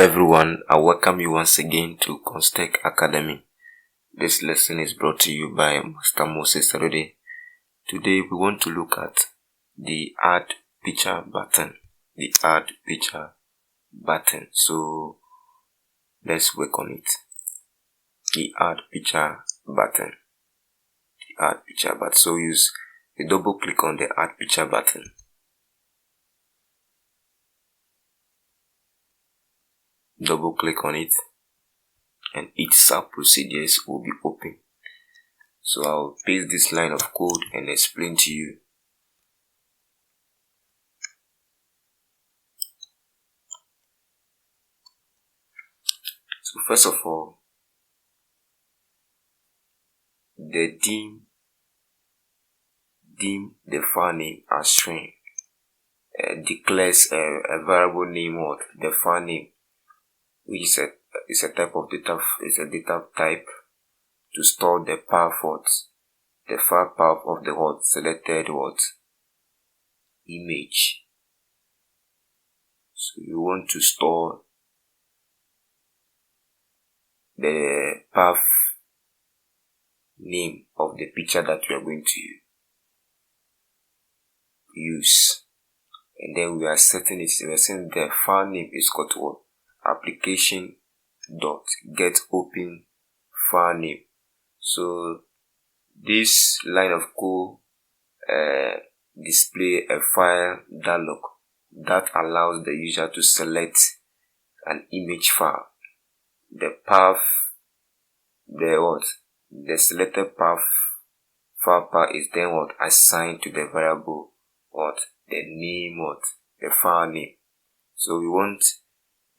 everyone, I welcome you once again to Constech Academy. This lesson is brought to you by Master Moses Saturday. Today we want to look at the add picture button. So let's work on it. The add picture button. So use a double click on the add picture button. Double click on it and each sub procedures will be open. So I'll paste this line of code and explain to you. So first of all, the deem the file name as string declares a variable name of the file name, which is a type of data, data type to store the path the file path of the selected image. So you want to store the path name of the picture that we are going to use, and then we are setting it. We are saying the file name is equal to what? Application dot get open file name. So this line of code display a file dialog that allows the user to select an image file. The path, the selected path file path is then assigned to the variable the name the file name. So we want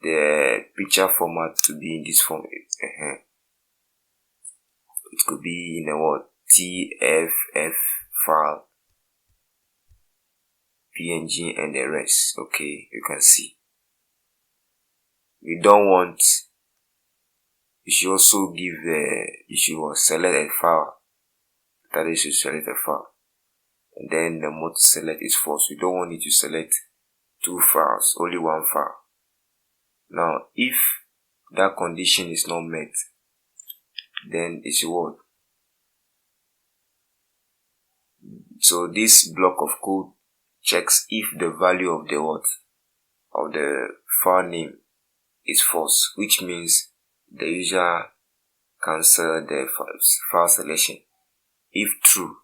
the picture format to be in this form. It could be in a TFF file, PNG and the rest. Okay, you can see. We don't want, you should also give you should select a file. That is, you select a file, and then the mode to select is false. We don't want it to select two files, only one file. Now, if that condition is not met, then it's what? So this block of code checks if the value of the file name is false, which means the user cancel the file selection. If true,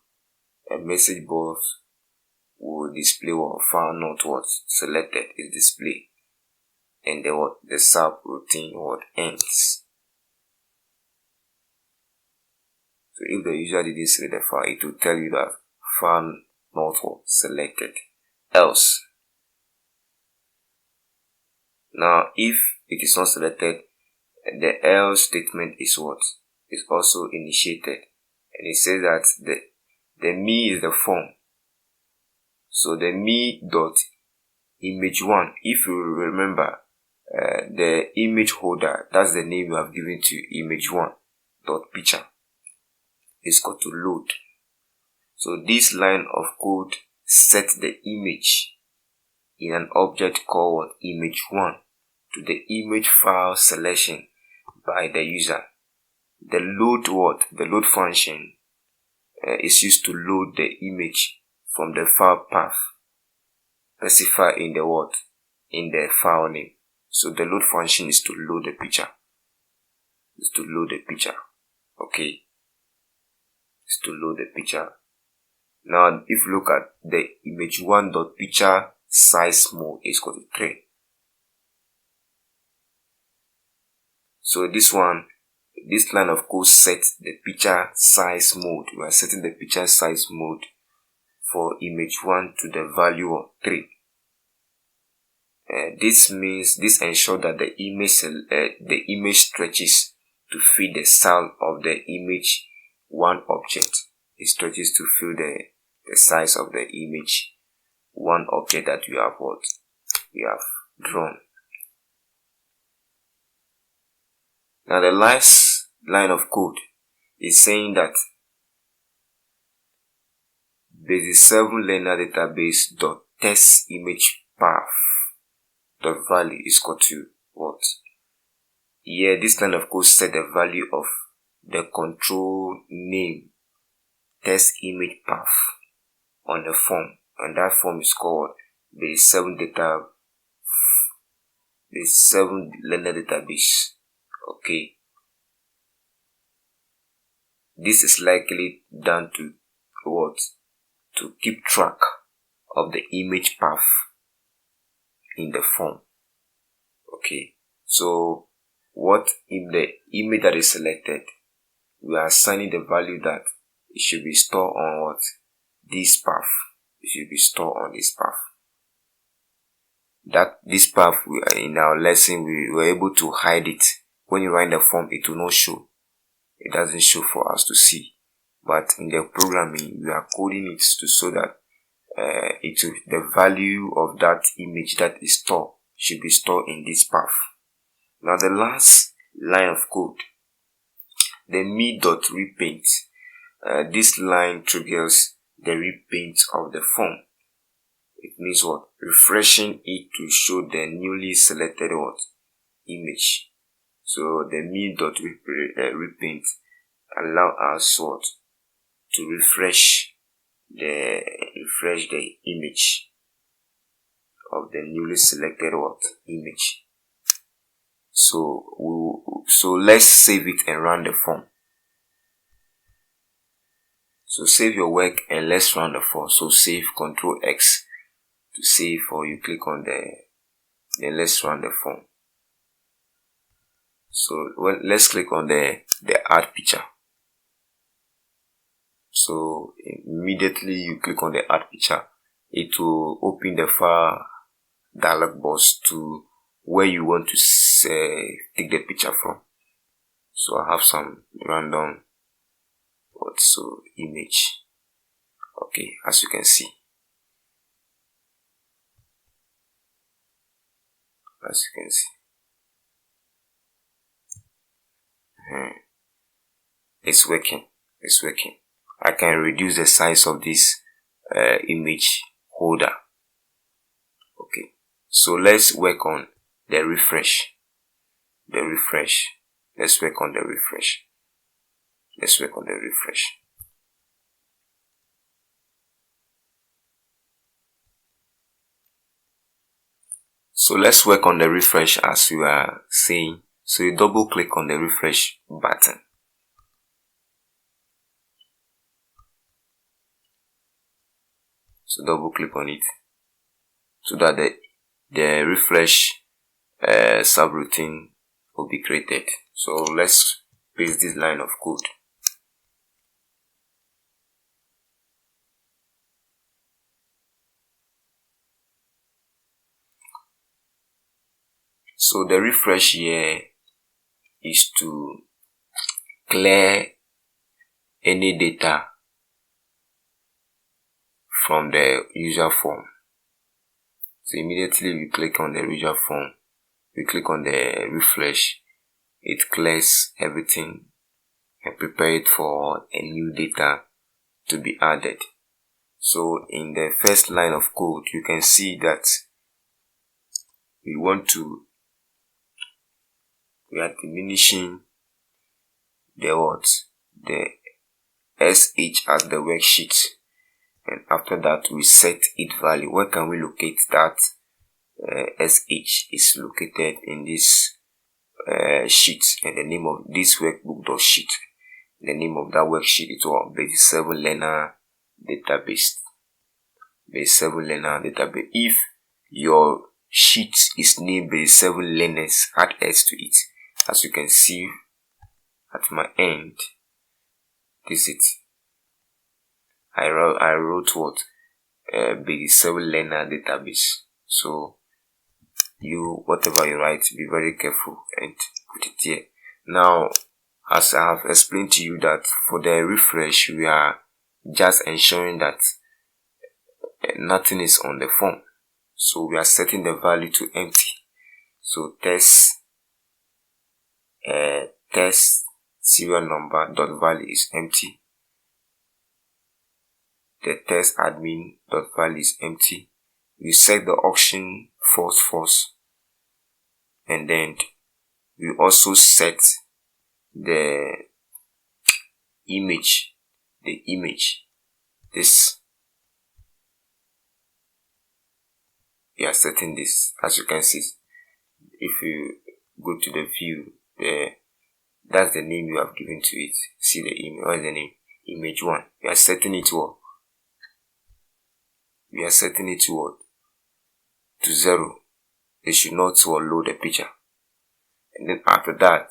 a message box will display file not selected is displayed, and the subroutine ends. So if the user didn't select the file, it will tell you that file not selected. Else, now if it is not selected, the else statement is also initiated, and it says that the me is the form. So the me dot image one, if you remember, the image holder, that's the name you have given to image one dot picture, is got to load. So this line of code sets the image in an object called image one to the image file selection by the user. The load function is used to load the image from the file path specified in the file name. So the load function is to load the picture. Okay. It's to load the picture. Now, if you look at the image one dot picture size mode is equal to 3. So this line of code sets the picture size mode. We are setting the picture size mode for image 1 to the value of 3. This ensures that the image stretches to fit the style of the image 1 object. It stretches to fill the size of the image 1 object that we have drawn. Now the last line of code is saying that base7 linear database dot test image path dot value is equal to here this line of code set the value of the control name test image path on the form, and that form is called the 7 learner database. Okay, this is likely done to what? To keep track of the image path in the form. Okay, so what in the image that is selected, we are assigning the value that it should be stored on what? This path. It should be stored on this path. That this path, in our lesson, we were able to hide it. When you write the form, it will not show. It doesn't show for us to see. But in the programming, we are coding it to so that the value of that image that is stored should be stored in this path. Now the last line of code, the me.repaint. This line triggers the repaint of the form. It means what? Refreshing it to show the newly selected what? Image. So the me.repaint allow us what? To refresh the image of the newly selected what? Image. So let's save it and run the form. So save your work and let's run the form. So save, Control X to save, or you click on then let's run the form. So let's click on the add picture. So immediately you click on the add picture, it will open the file dialog box to where you want to take the picture from. So I have some random image. Okay, as you can see. It's working. I can reduce the size of this image holder. Okay, so let's work on the refresh. Let's work on the refresh. So let's work on the refresh as we are saying. So you double click on the refresh button. So double click on it so that the refresh subroutine will be created. So let's paste this line of code. So the refresh here is to clear any data from the user form. So immediately we click on the user form, we click on the refresh, it clears everything and prepare it for a new data to be added. So in the first line of code, you can see that we are diminishing the sh as the worksheet, and after that we set it value. Where can we locate that sh is located in this sheet, and the name of this workbook.sheet, the name of that worksheet is what? Base 7 learner database. If your sheet is named base 7 learners, add s to it. As you can see at my end, this is it. I wrote what? Base 7 learner database. So whatever you write, be very careful and put it here. Now, as I have explained to you that for the refresh, we are just ensuring that nothing is on the form. So we are setting the value to empty. So test serial number dot value is empty. The test admin dot value is empty. We set the auction false, and then we also set the image, this, we are setting this. As you can see, if you go to the view, that's the name you have given to it. See the image, what is the name? Image 1. We are setting it to what? To 0. It should not load the picture. And then after that,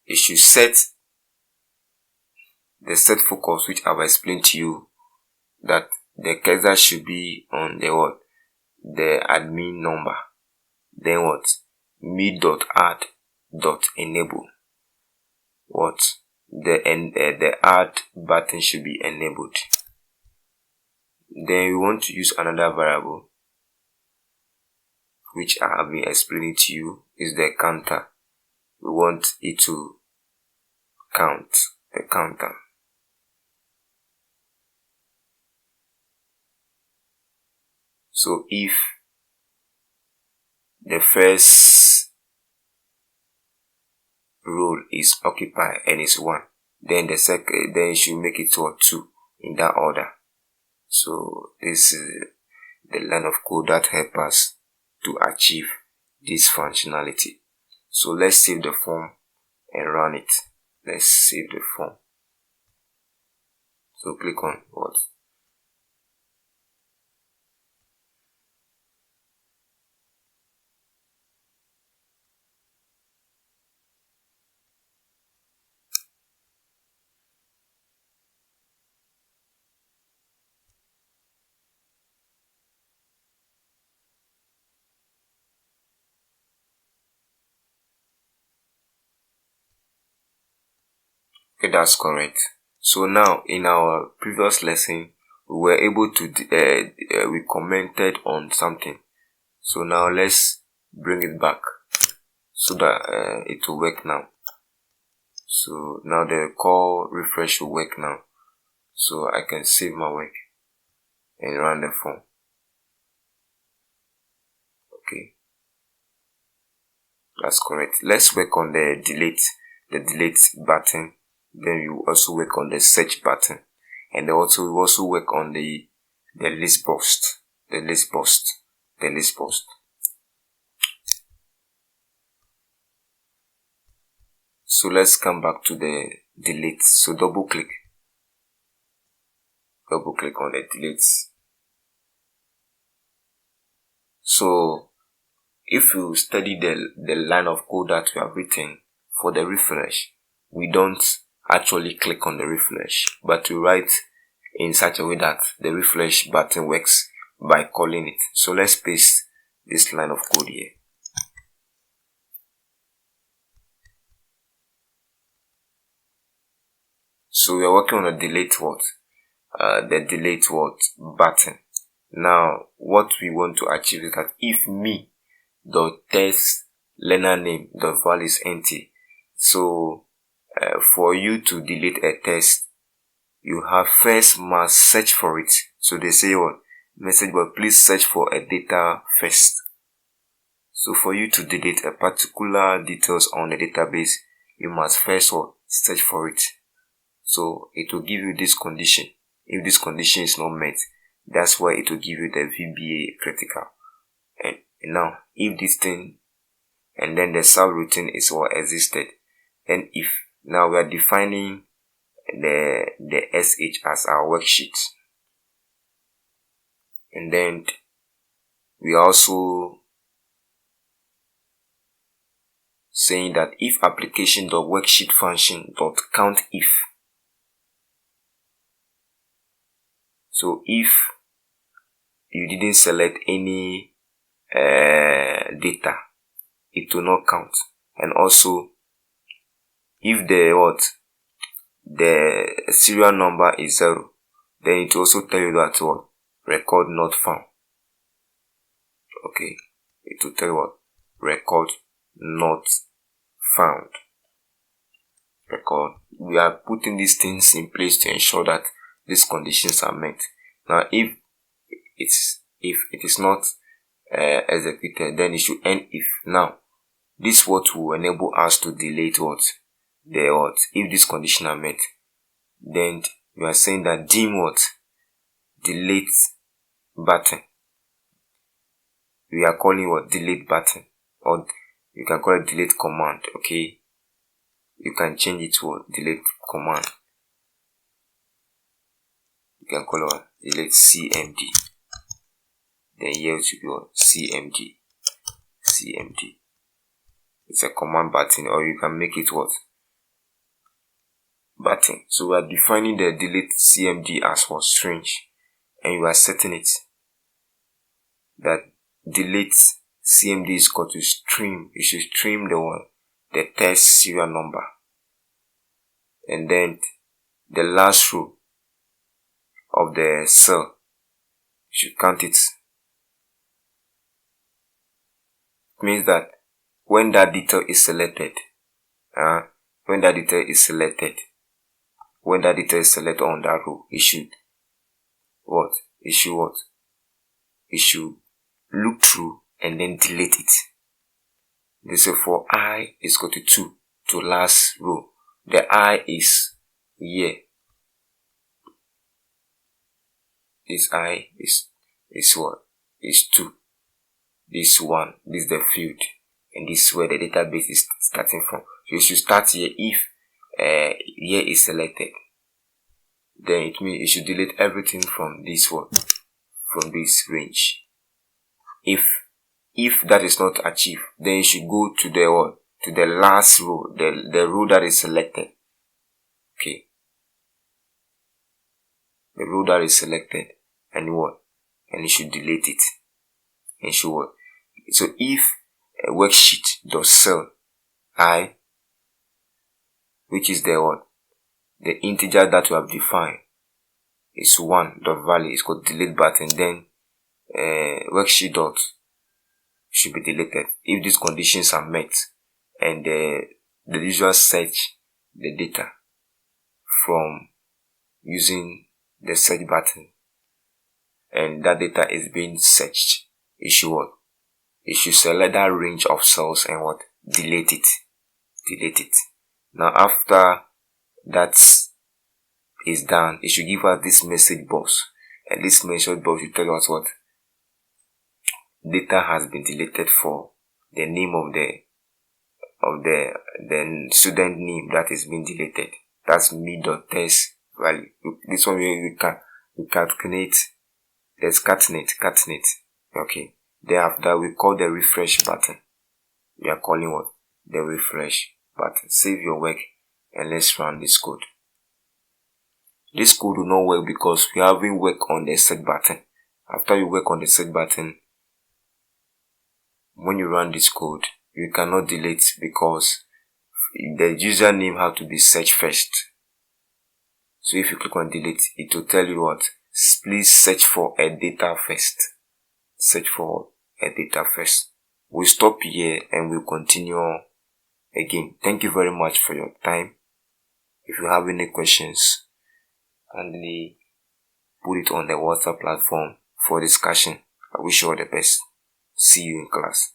it should set the set focus, which I will explain to you, that the cursor should be on the what? The admin number. Then what? me.add.enable. What? The add button should be enabled. Then we want to use another variable, which I have been explaining to you, is the counter. We want it to count, the counter. So if the first row is occupied and is 1, then the second, then you should make it to 2 in that order. So this is the line of code that helps us to achieve this functionality. So let's save the form and run it. Let's save the form. So click on what? Okay, that's correct. So now in our previous lesson, we were able to we commented on something. So now let's bring it back so that it will work now. So now the call refresh will work now. So I can save my work and run the form. Okay, that's correct. Let's work on the delete button. Then we will also work on the search button, and also we also work on the list post. So let's come back to the delete. So double click on the delete. So if you study the line of code that we have written for the refresh, we don't actually click on the refresh, but we write in such a way that the refresh button works by calling it. So let's paste this line of code here. So we are working on the delete button. Now what we want to achieve is that if me.test learner name the value is empty, so for you to delete a test, you have first must search for it. So they say what? Message, but please search for a data first. So for you to delete a particular details on the database, you must first search for it. So it will give you this condition. If this condition is not met, that's why it will give you the VBA critical. And now if this thing and then the subroutine is what existed, and if now we are defining the SH as our worksheet, and then we are also saying that if application.worksheet function.count if. So if you didn't select any data, it will not count. And also if the serial number is 0, then it will also tell you that record not found. Okay, it will tell you record not found. We are putting these things in place to ensure that these conditions are met. Now if it is not executed, then it should end if. Now this what will enable us to delete what? If this condition are met, then we are saying that dim what? Delete button. We are calling what? Delete button, or you can call it delete command. Okay, you can change it to delete command. You can call it delete cmd. Then here it should be what? cmd. It's a command button, or you can make it what? Button. So we are defining the delete cmd as what? Strange, and you are setting it that delete cmd is equal to stream. You should stream the test serial number, and then the last row of the cell, you should count it. It means that when that detail is selected, when that detail is selected on that row, it should what? It should look through and then delete it. This is for I is equal to 2 to last row. The I is here. This I is what? Is 2. This 1, this is the field, and this is where the database is starting from. So you should start here. If here is selected, then it means you should delete everything from this one, from this range. If that is not achieved, then you should go to the last row, the row that is selected. Okay, the row that is selected, and you should delete it. And should what? So if a worksheet does cell I, which is the integer that we have defined, is 1 dot value is called delete button, then worksheet dot should be deleted if these conditions are met, and the user search the data from using the search button, and that data is being searched. It should select that range of cells and delete it. Now after that is done, it should give us this message box, and this message box will tell us what data has been deleted for the name of the student name that is being deleted. That's me.test value. This one we calculate. Let's catenate. Okay. Then after we call the refresh button. We are calling what? The refresh button. Save your work and let's run this code. This code will not work because we haven't worked on the set button. After you work on the set button, when you run this code, you cannot delete because the username has to be searched first. So if you click on delete, it will tell you what? Please search for a data first. We'll stop here and we'll continue again. Thank you very much for your time. If you have any questions, kindly put it on the WhatsApp platform for discussion. I wish you all the best. See you in class.